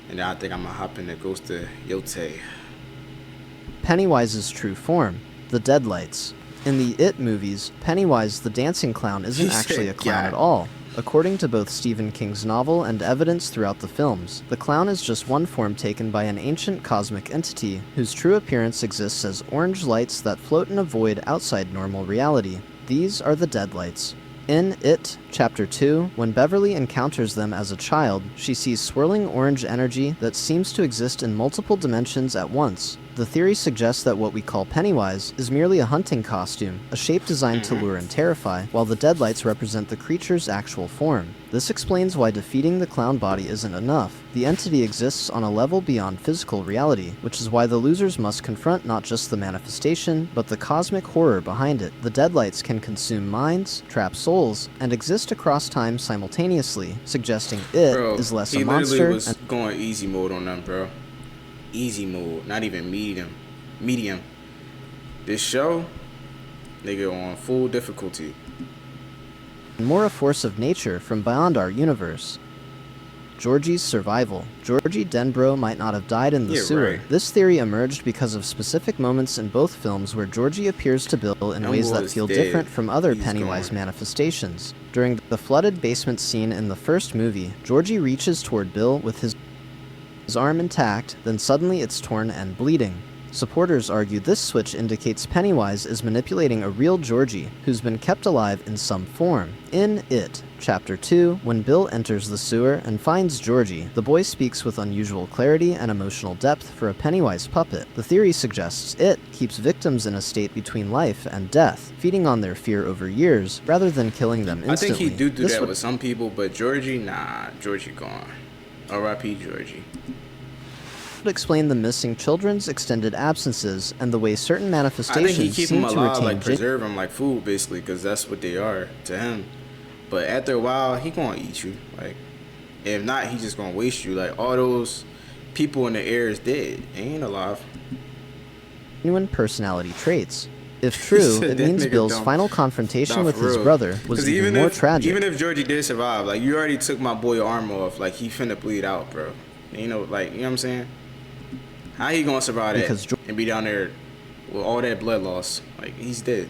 and then I think I'm gonna hop in the Ghost of Yote. Pennywise's true form, the Deadlights. In the It movies, Pennywise the dancing clown isn't actually a clown at all. According to both Stephen King's novel and evidence throughout the films, the clown is just one form taken by an ancient cosmic entity whose true appearance exists as orange lights that float in a void outside normal reality. These are the Deadlights. In It, Chapter 2, when Beverly encounters them as a child, she sees swirling orange energy that seems to exist in multiple dimensions at once. The theory suggests that what we call Pennywise is merely a hunting costume, a shape designed to lure and terrify, while the Deadlights represent the creature's actual form. This explains why defeating the clown body isn't enough. The entity exists on a level beyond physical reality, which is why the losers must confront not just the manifestation, but the cosmic horror behind it. The Deadlights can consume minds, trap souls, and exist across time simultaneously, suggesting it is less a monster. He literally was going easy mode on them, bro. Easy mode, not even medium. This show, nigga, on full difficulty. More a force of nature from beyond our universe. Georgie's survival. Georgie Denbrough might not have died in the sewer. Right. This theory emerged because of specific moments in both films where Georgie appears to Bill in ways that feel different from other Pennywise manifestations. During the flooded basement scene in the first movie, Georgie reaches toward Bill with his arm intact, then suddenly it's torn and bleeding. Supporters argue this switch indicates Pennywise is manipulating a real Georgie who's been kept alive in some form. In It, Chapter 2, when Bill enters the sewer and finds Georgie, the boy speaks with unusual clarity and emotional depth for a Pennywise puppet. The theory suggests It keeps victims in a state between life and death, feeding on their fear over years, rather than killing them instantly. I think he do that with some people, but Georgie, nah, Georgie gone. R.I.P. Georgie. Would explain the missing children's extended absences and the way certain manifestations I think he keep seem them to alive, retain like preserve them like food, basically, because that's what they are to him. But after a while, he gonna eat you. Like, if not, he just gonna waste you. Like, all those people in the air is dead. They ain't alive. genuine personality traits. If true, it means Bill's final confrontation with his brother was even more tragic. Even if Georgie did survive, like, you already took my boy arm off. Like, he finna bleed out, bro. You know, like, you know what I'm saying? How he gonna survive that and be down there with all that blood loss? Like, he's dead.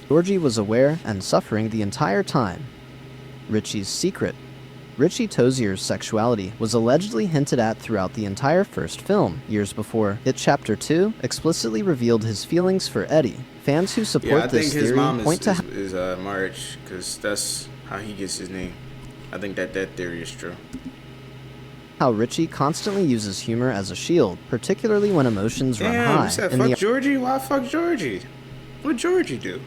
Georgie was aware and suffering the entire time. Richie's secret. Richie Tozier's sexuality was allegedly hinted at throughout the entire first film. Years before, It Chapter 2 explicitly revealed his feelings for Eddie. Fans who support this theory point to is Marge, because that's how he gets his name. I think that theory is true. How Richie constantly uses humor as a shield, particularly when emotions run high. You said fuck Georgie? Why fuck Georgie? What'd Georgie do?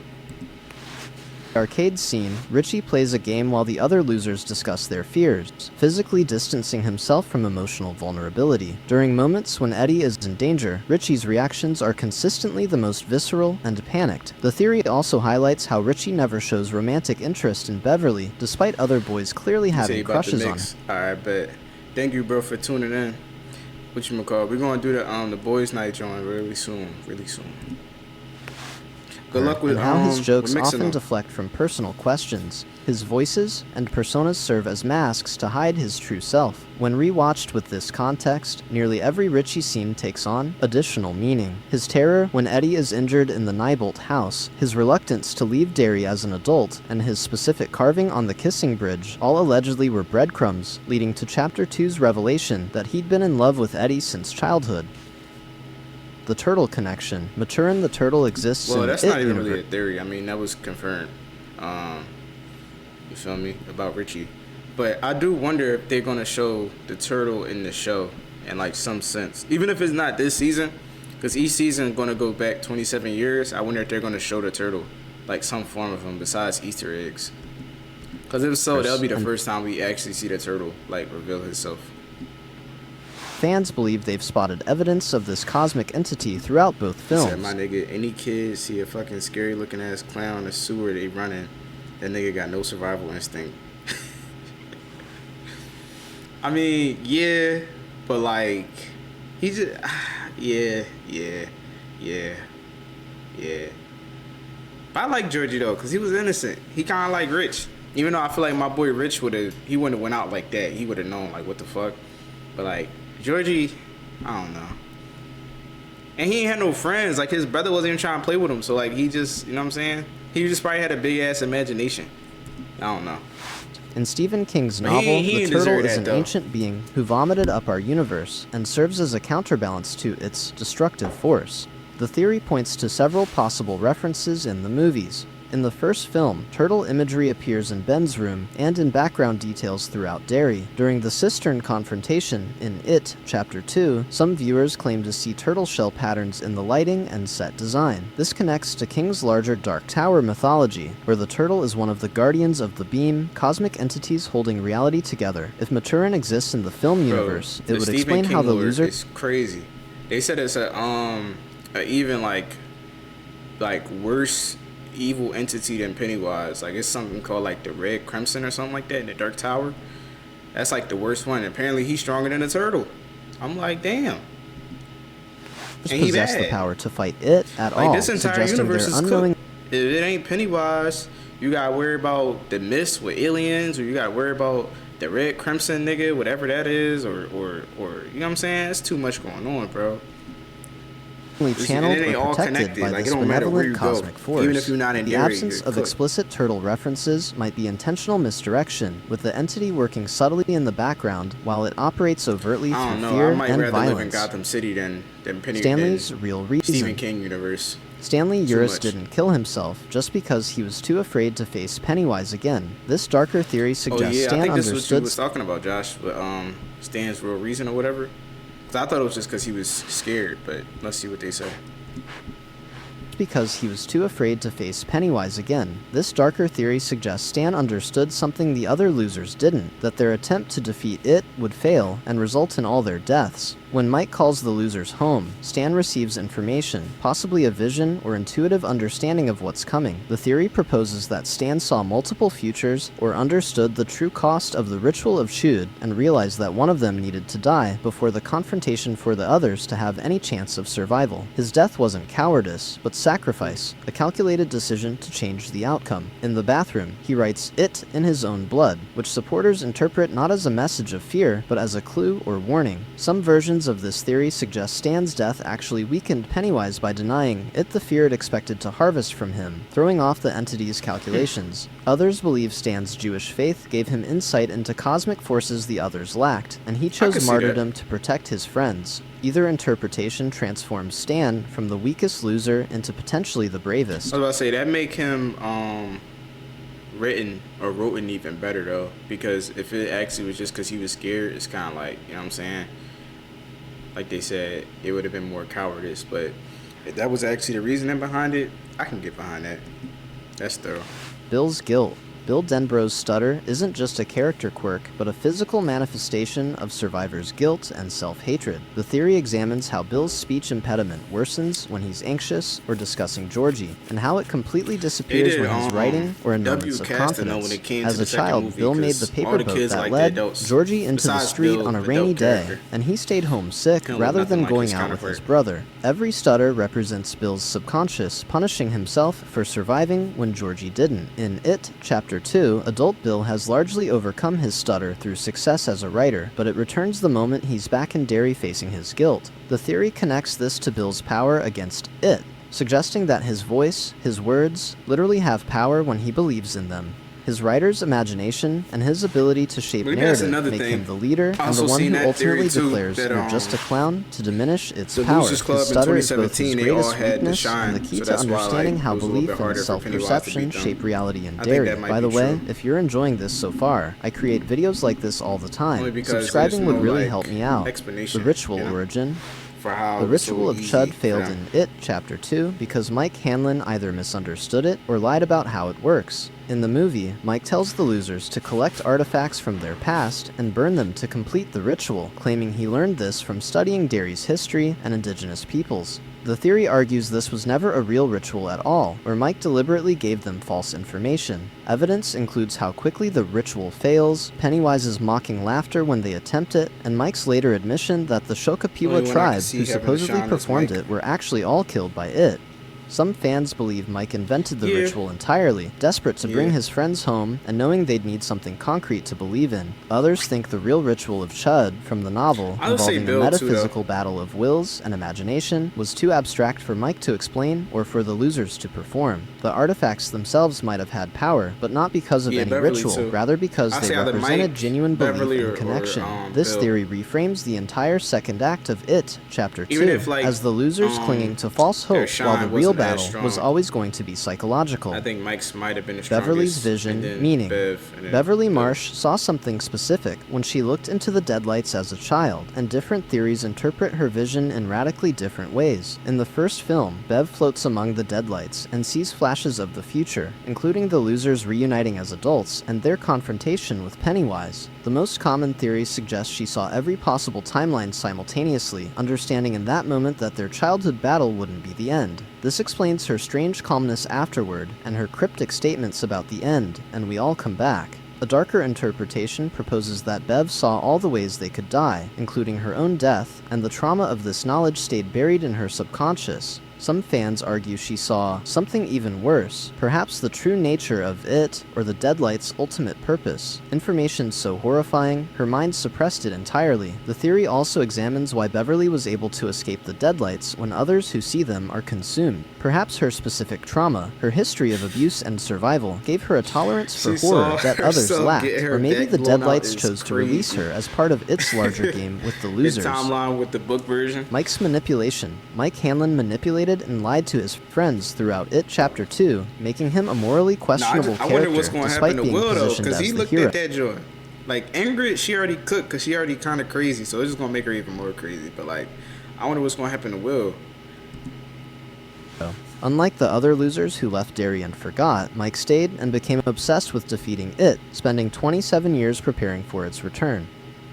Arcade scene, Richie plays a game while the other losers discuss their fears, physically distancing himself from emotional vulnerability. During moments when Eddie is in danger, Richie's reactions are consistently the most visceral and panicked. The theory also highlights how Richie never shows romantic interest in Beverly, despite other boys clearly having crushes on her. Alright, bet. Thank you, bro, for tuning in. Whatchamacallit, we're gonna do the boys' night joint really soon. Good luck with and how his jokes often deflect from personal questions. His voices and personas serve as masks to hide his true self. When rewatched with this context, nearly every Richie scene takes on additional meaning. His terror when Eddie is injured in the Neibolt house, his reluctance to leave Derry as an adult, and his specific carving on the kissing bridge all allegedly were breadcrumbs, leading to Chapter 2's revelation that he'd been in love with Eddie since childhood. The turtle connection. Maturin the turtle exists in the It universe. Well, that's not even universe. really a theory. I mean, that was confirmed. You feel me? About Richie. But I do wonder if they're going to show the turtle in the show in, like, some sense. Even if it's not this season, because each season is going to go back 27 years, I wonder if they're going to show the turtle, like, some form of him besides Easter eggs. Because if so, that'll be the first time we actually see the turtle, like, reveal himself. Fans believe they've spotted evidence of this cosmic entity throughout both films. Said, my nigga, any kid see a fucking scary looking ass clown in a sewer they running, that nigga got no survival instinct. I mean, yeah, but like, he just, yeah. I like Georgie though, cause he was innocent. He kind of like Rich, even though I feel like my boy Rich wouldn't have went out like that. He would have known like what the fuck, but like Georgie, I don't know. And he ain't had no friends. Like, his brother wasn't even trying to play with him. So, like, he just, you know what I'm saying? He just probably had a big-ass imagination. I don't know. In Stephen King's novel, the turtle is an ancient being who vomited up our universe and serves as a counterbalance to its destructive force. The theory points to several possible references in the movies. In the first film, turtle imagery appears in Ben's room and in background details throughout Derry. During the cistern confrontation in It, Chapter 2, some viewers claim to see turtle shell patterns in the lighting and set design. This connects to King's larger Dark Tower mythology, where the turtle is one of the guardians of the beam, cosmic entities holding reality together. If Maturin exists in the film universe, it would explain how the loser... It's crazy. They said it's a even like worse evil entity than Pennywise. Like, it's something called like the Red Crimson or something like that in the Dark Tower. That's like the worst one. Apparently he's stronger than a turtle. I'm like, damn. And he possess the power to fight it at all, this entire universe is unknowing... cooked. If it ain't Pennywise, you gotta worry about the mist with aliens, or you gotta worry about the Red Crimson nigga, whatever that is, or you know what I'm saying? It's too much going on, bro. Channeled or protected by this benevolent cosmic force. Even if you're not in the absence of explicit turtle references might be intentional misdirection, with the entity working subtly in the background while it operates overtly through fear and rather violence. Live in Gotham City than Stanley's real reason. Stephen King universe. Stanley Uris didn't kill himself just because he was too afraid to face Pennywise again. This darker theory suggests Stan I think understood. this is what you was talking about, Josh. With, Stan's real reason or whatever. I thought it was just because he was scared, but let's see what they say. Because he was too afraid to face Pennywise again. This darker theory suggests Stan understood something the other losers didn't, that their attempt to defeat it would fail and result in all their deaths. When Mike calls the losers home, Stan receives information, possibly a vision or intuitive understanding of what's coming. The theory proposes that Stan saw multiple futures or understood the true cost of the ritual of Chud and realized that one of them needed to die before the confrontation for the others to have any chance of survival. His death wasn't cowardice, but sacrifice, a calculated decision to change the outcome. In the bathroom, he writes "it" in his own blood, which supporters interpret not as a message of fear, but as a clue or warning. Some versions of this theory suggest Stan's death actually weakened Pennywise by denying it the fear it expected to harvest from him, throwing off the entity's calculations. Others believe Stan's Jewish faith gave him insight into cosmic forces the others lacked, and he chose martyrdom to protect his friends. Either interpretation transforms Stan from the weakest loser into potentially the bravest. I was about to say, that make him wrote even better though, because if it actually was just because he was scared, it's kind of like, you know what I'm saying, like they said, it would have been more cowardice. But if that was actually the reasoning behind it, I can get behind that. That's thorough. Bill's guilt. Bill Denborough's stutter isn't just a character quirk, but a physical manifestation of survivors' guilt and self-hatred. The theory examines how Bill's speech impediment worsens when he's anxious or discussing Georgie, and how it completely disappears when he's writing or in moments of confidence. As a child, Bill made the paper boat that led Georgie into the street on a rainy day, and he stayed home sick rather than going out with his brother. Every stutter represents Bill's subconscious punishing himself for surviving when Georgie didn't. In It, Chapter 2, adult Bill has largely overcome his stutter through success as a writer, but it returns the moment he's back in Derry facing his guilt. The theory connects this to Bill's power against it, suggesting that his voice, his words, literally have power when he believes in them. His writer's imagination and his ability to shape narrative make him the leader and the one who ultimately declares you're just a clown to diminish its power. His stutter is both his greatest weakness and the key to understanding how belief and self-perception shape reality in Derry. By the way, if you're enjoying this so far, I create videos like this all the time. Subscribing would really help me out. The ritual origin. The ritual of Chud failed in It, Chapter 2, because Mike Hanlon either misunderstood it or lied about how it works. In the movie, Mike tells the losers to collect artifacts from their past and burn them to complete the ritual, claiming he learned this from studying Derry's history and indigenous peoples. The theory argues this was never a real ritual at all, or Mike deliberately gave them false information. Evidence includes how quickly the ritual fails, Pennywise's mocking laughter when they attempt it, and Mike's later admission that the Shokapiwa tribe who supposedly performed it were actually all killed by it. Some fans believe Mike invented the ritual entirely, desperate to bring his friends home and knowing they'd need something concrete to believe in. Others think the real ritual of Chud from the novel, involving a metaphysical battle of wills and imagination, was too abstract for Mike to explain or for the losers to perform. The artifacts themselves might have had power, but not because of any ritual, rather because they represented genuine belief and connection. This theory reframes the entire second act of It, Chapter 2, as the losers clinging to false hope while the real battle was always going to be psychological. I think Mike's might have been the strongest. Beverly's vision, meaning Beverly Marsh saw something specific when she looked into the deadlights as a child, and different theories interpret her vision in radically different ways. In the first film, Bev floats among the deadlights and sees flashes of the future, including the losers reuniting as adults and their confrontation with Pennywise. The most common theories suggest she saw every possible timeline simultaneously, understanding in that moment that their childhood battle wouldn't be the end. This explains her strange calmness afterward and her cryptic statements about the end, and we all come back. A darker interpretation proposes that Bev saw all the ways they could die, including her own death, and the trauma of this knowledge stayed buried in her subconscious. Some fans argue she saw something even worse, perhaps the true nature of it or the deadlight's ultimate purpose. Information so horrifying, her mind suppressed it entirely. The theory also examines why Beverly was able to escape the deadlights when others who see them are consumed. Perhaps her specific trauma, her history of abuse and survival, gave her a tolerance for horror that others lacked, or maybe the deadlights chose to release her as part of its larger game with the losers. Timeline with the book version. Mike's manipulation. Mike Hanlon manipulated and lied to his friends throughout It Chapter 2, making him a morally questionable character despite being positioned as the hero. At that joy. Like, Ingrid, she already cooked because she already kind of crazy, so it's just going to make her even more crazy. But, like, I wonder what's going to happen to Will. Unlike the other losers who left Derry and forgot, Mike stayed and became obsessed with defeating it, spending 27 years preparing for its return.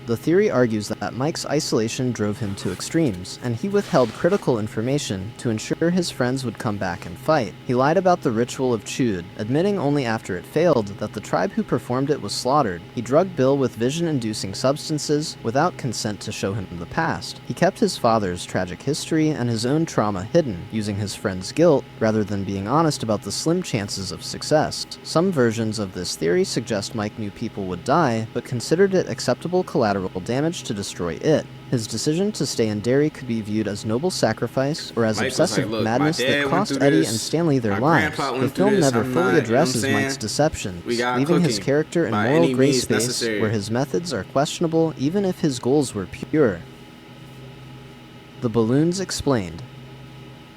The theory argues that Mike's isolation drove him to extremes, and he withheld critical information to ensure his friends would come back and fight. He lied about the ritual of Chud, admitting only after it failed that the tribe who performed it was slaughtered. He drugged Bill with vision-inducing substances without consent to show him the past. He kept his father's tragic history and his own trauma hidden, using his friend's guilt rather than being honest about the slim chances of success. Some versions of this theory suggest Mike knew people would die, but considered it acceptable collateral damage to destroy it. His decision to stay in Derry could be viewed as noble sacrifice or as Mike obsessive like, madness that cost Eddie and Stanley their lives. The film never fully addresses Mike's deceptions, leaving his character in moral gray space where his methods are questionable even if his goals were pure. The balloons explained.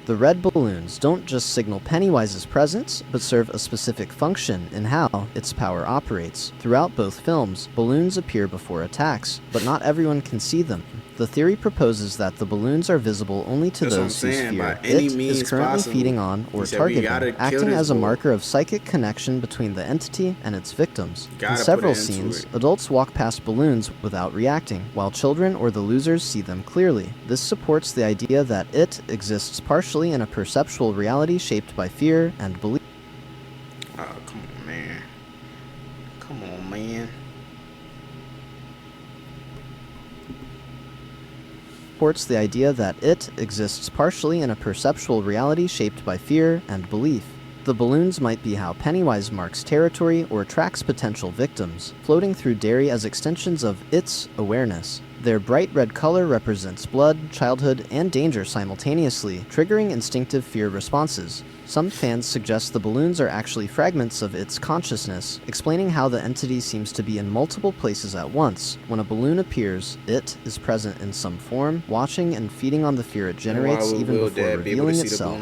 The red balloons don't just signal Pennywise's presence, but serve a specific function in how its power operates. Throughout both films, balloons appear before attacks, but not everyone can see them. The theory proposes that the balloons are visible only to those whose fear it is currently feeding on or targeting, acting as a marker of psychic connection between the entity and its victims. In several scenes, adults walk past balloons without reacting, while children or the losers see them clearly. This supports the idea that it exists partially in a perceptual reality shaped by fear and belief. Oh, come on, man. Come on, man. Supports the idea that it exists partially in a perceptual reality shaped by fear and belief. The balloons might be how Pennywise marks territory or tracks potential victims, floating through Derry as extensions of its awareness. Their bright red color represents blood, childhood, and danger simultaneously, triggering instinctive fear responses. Some fans suggest the balloons are actually fragments of its consciousness, explaining how the entity seems to be in multiple places at once. When a balloon appears, it is present in some form, watching and feeding on the fear it generates even before revealing itself.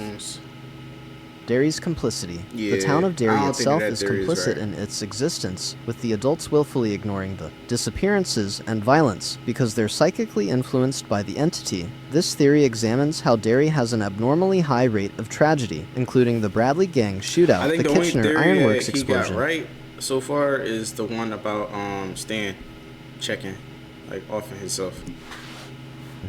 Derry's complicity. The town of Derry itself is complicit in its existence, with the adults willfully ignoring the disappearances and violence because they're psychically influenced by the entity. This theory examines how Derry has an abnormally high rate of tragedy, including the Bradley gang shootout, the Kitchener Ironworks explosion. Right so far is the one about Stan checking, like, offing himself.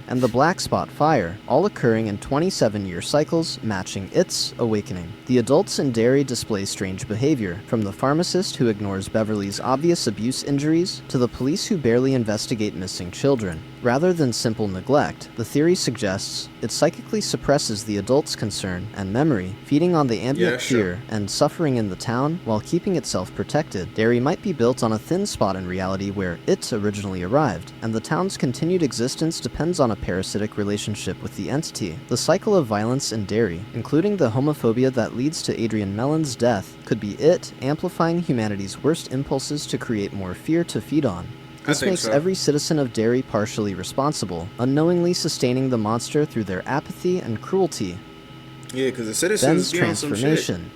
And the Black Spot Fire, all occurring in 27-year cycles, matching its awakening. The adults in Derry display strange behavior, from the pharmacist who ignores Beverly's obvious abuse injuries, to the police who barely investigate missing children. Rather than simple neglect, the theory suggests it psychically suppresses the adult's concern and memory, feeding on the ambient fear and suffering in the town while keeping itself protected. Derry might be built on a thin spot in reality where it originally arrived, and the town's continued existence depends on a parasitic relationship with the entity. The cycle of violence in Derry, including the homophobia that leads to Adrian Mellon's death, could be it amplifying humanity's worst impulses to create more fear to feed on. This makes every citizen of Derry partially responsible, unknowingly sustaining the monster through their apathy and cruelty. Yeah, because the citizens Ben's transformation.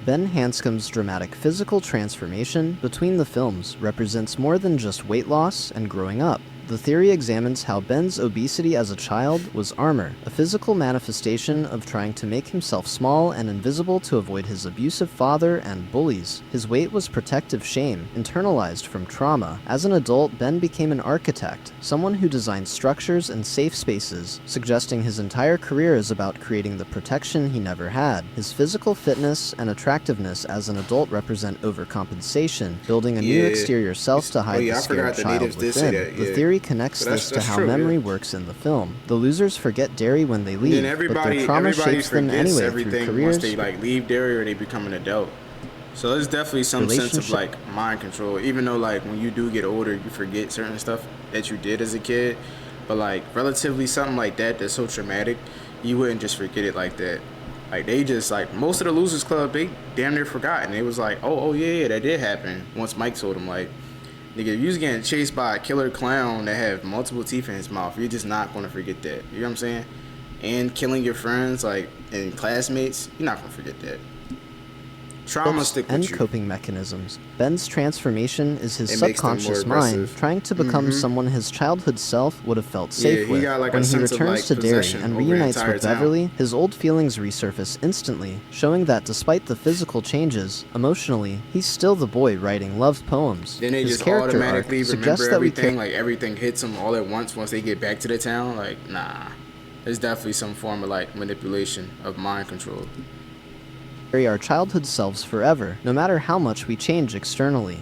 Ben Hanscom's dramatic physical transformation between the films represents more than just weight loss and growing up. The theory examines how Ben's obesity as a child was armor, a physical manifestation of trying to make himself small and invisible to avoid his abusive father and bullies. His weight was protective shame, internalized from trauma. As an adult, Ben became an architect, someone who designed structures and safe spaces, suggesting his entire career is about creating the protection he never had. His physical fitness and attractiveness as an adult represent overcompensation, building a new exterior self to hide the scared child within. The theory Derry connects this to how memory works in the film. The losers forget Derry when they leave, but their trauma shapes them anyway through careers. Once they like leave Derry or they become an adult. So there's definitely some sense of like mind control, even though like when you do get older, you forget certain stuff that you did as a kid. But like relatively something like that that's so traumatic, you wouldn't just forget it like that. Like they just like most of the Losers Club, they damn near forgot, and it was like, oh yeah, that did happen. Once Mike told them like, nigga, if you was getting chased by a killer clown that have multiple teeth in his mouth, you're just not gonna forget that. You know what I'm saying? And killing your friends like and classmates, you're not gonna forget that. Trauma stick with you. Coping mechanisms. Ben's transformation is his subconscious mind trying to become someone his childhood self would have felt safe with. Like when he returns to Derry and reunites with Beverly, his old feelings resurface instantly, showing that despite the physical changes, emotionally, he's still the boy writing love poems. Then they his just automatically remember everything, like everything hits them all at once they get back to the town. Like, nah. There's definitely some form of like manipulation of mind control. Our childhood selves forever, no matter how much we change externally.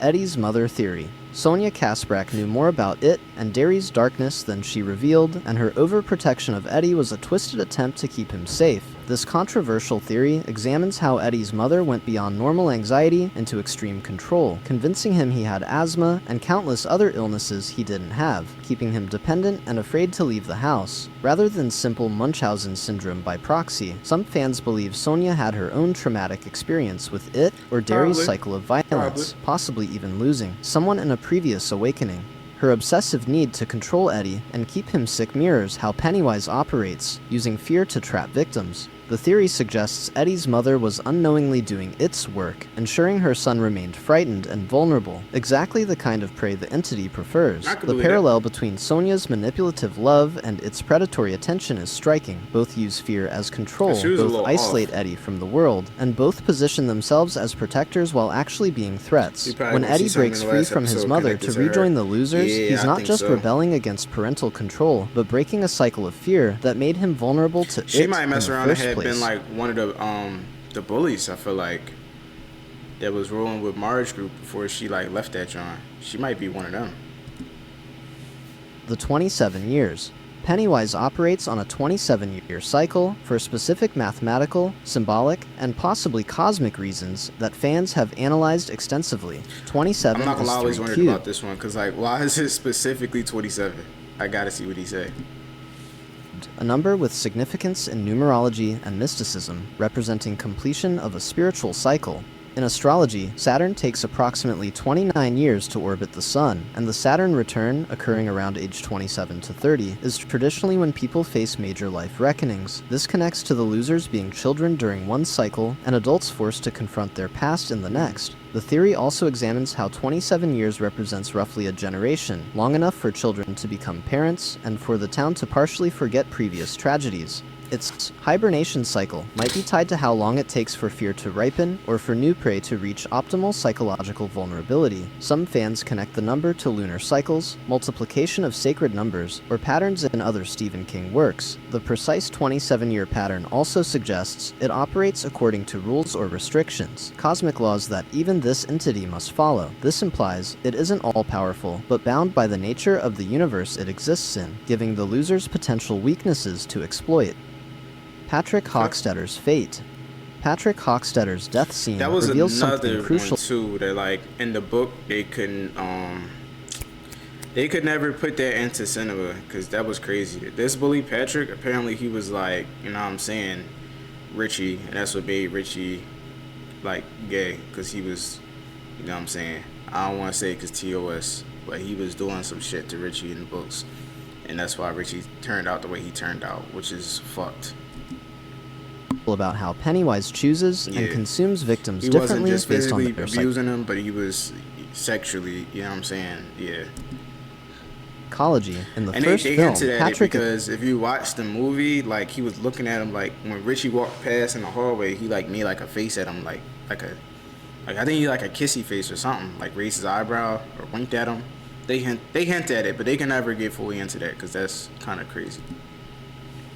Eddie's mother theory. Sonia Kasprak knew more about it and Derry's darkness than she revealed, and her overprotection of Eddie was a twisted attempt to keep him safe. This controversial theory examines how Eddie's mother went beyond normal anxiety into extreme control, convincing him he had asthma and countless other illnesses he didn't have, keeping him dependent and afraid to leave the house. Rather than simple Munchausen syndrome by proxy, some fans believe Sonia had her own traumatic experience with it or Derry's cycle of violence, possibly even losing someone in a previous awakening. Her obsessive need to control Eddie and keep him sick mirrors how Pennywise operates, using fear to trap victims. The theory suggests Eddie's mother was unknowingly doing its work, ensuring her son remained frightened and vulnerable, exactly the kind of prey the entity prefers. The parallel between Sonia's manipulative love and its predatory attention is striking. Both use fear as control, both isolate Eddie from the world, and both position themselves as protectors while actually being threats. When Eddie breaks free from his mother to rejoin the losers, he's not just rebelling against parental control, but breaking a cycle of fear that made him vulnerable to it in the first place. Been like one of the bullies, I feel like, that was rolling with Marge group before she like left that joint. She might be one of them. The 27 years. Pennywise operates on a 27-year cycle for specific mathematical, symbolic, and possibly cosmic reasons that fans have analyzed extensively. 27 I'm not gonna is always 3 wondered cubed. about this one, cause like, why is it specifically 27? I gotta see what he say. A number with significance in numerology and mysticism, representing completion of a spiritual cycle. In astrology, Saturn takes approximately 29 years to orbit the Sun, and the Saturn return, occurring around age 27 to 30, is traditionally when people face major life reckonings. This connects to the losers being children during one cycle, and adults forced to confront their past in the next. The theory also examines how 27 years represents roughly a generation, long enough for children to become parents, and for the town to partially forget previous tragedies. Its hibernation cycle might be tied to how long it takes for fear to ripen or for new prey to reach optimal psychological vulnerability. Some fans connect the number to lunar cycles, multiplication of sacred numbers, or patterns in other Stephen King works. The precise 27-year pattern also suggests it operates according to rules or restrictions, cosmic laws that even this entity must follow. This implies it isn't all-powerful, but bound by the nature of the universe it exists in, giving the losers potential weaknesses to exploit. Patrick Hochstetter's fate. Patrick Hochstetter's death scene reveals something crucial. One too, that like in the book they couldn't they could never put that into cinema because that was crazy. This bully Patrick, apparently he was like, you know what I'm saying, Richie, and that's what made Richie like gay, because he was, you know what I'm saying, I don't want to say because TOS, but he was doing some shit to Richie in the books, and that's why Richie turned out the way he turned out, which is fucked. About how Pennywise chooses and consumes victims differently based on their He wasn't just physically abusing them, but he was sexually, you know what I'm saying, Psychology in the and first they film, hinted at Patrick, it because if you watch the movie, like he was looking at him, like when Richie walked past in the hallway, he like made like a face at him, like I think he like a kissy face or something, like raised his eyebrow or winked at him. They hint at it, but they can never get fully into that because that's kind of crazy.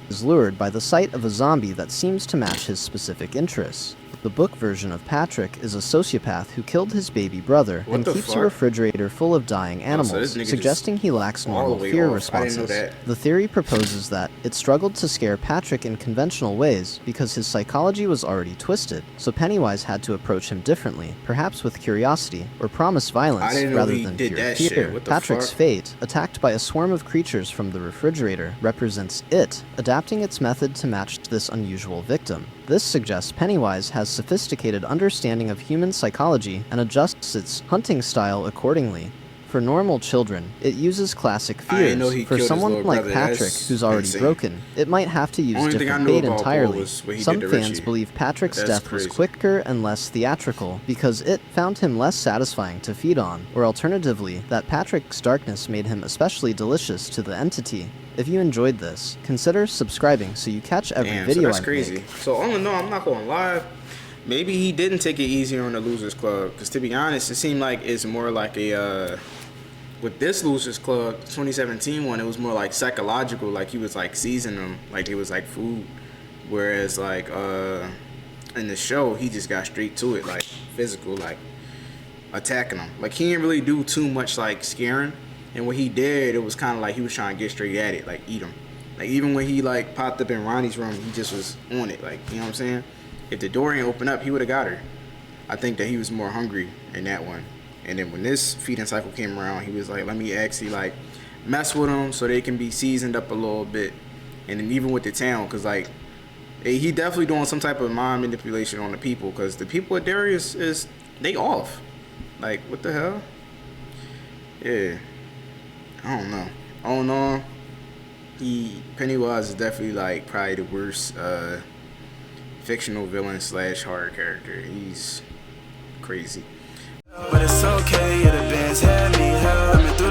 Is lured by the sight of a zombie that seems to match his specific interests. The book version of Patrick is a sociopath who killed his baby brother and the keeps fuck? a refrigerator full of dying animals, so this nigga suggesting he lacks all normal the way fear off. I didn't know responses. that. The theory proposes that it struggled to scare Patrick in conventional ways because his psychology was already twisted, so Pennywise had to approach him differently, perhaps with curiosity, or promise violence didn't know rather he than did pure that fear. shit. What the Patrick's fuck? fate, attacked by a swarm of creatures from the refrigerator, represents it, adapting its method to match this unusual victim. This suggests Pennywise has sophisticated understanding of human psychology and adjusts its hunting style accordingly. For normal children, it uses classic I didn't know fears. he For killed his someone little like brother. Patrick, That's who's already insane. broken, it might have to use Only thing I different knew bait about Bull entirely. was what he Some did to fans Richie. believe Patrick's That's death was crazy. quicker and less theatrical because it found him less satisfying to feed on, or alternatively, that Patrick's darkness made him especially delicious to the entity. If you enjoyed this, consider subscribing so you catch every Damn, video so that's I crazy. make. So all in all, I'm not gonna lie. Maybe he didn't take it easier on the Losers Club, because to be honest, it seemed like it's more like a with this Losers Club 2017 one, it was more like psychological, like he was like seasoning them like it was like food, whereas like in the show he just got straight to it, like physical, like attacking them. Like he didn't really do too much like scaring, and what he did, it was kind of like he was trying to get straight at it, like eat them. Like even when he like popped up in Ronnie's room, he just was on it, like, you know what I'm saying? If the door ain't open up, he would have got her. I think that he was more hungry in that one. And then when this feeding cycle came around, he was like, let me actually like mess with them so they can be seasoned up a little bit. And then even with the town, because like he definitely doing some type of mind manipulation on the people, because the people at Darius is they off. Like, what the hell? Yeah, I don't know. All in all, Pennywise is definitely like probably the worst fictional villain / horror character. He's crazy. But it's okay, yeah, the band's had me held me through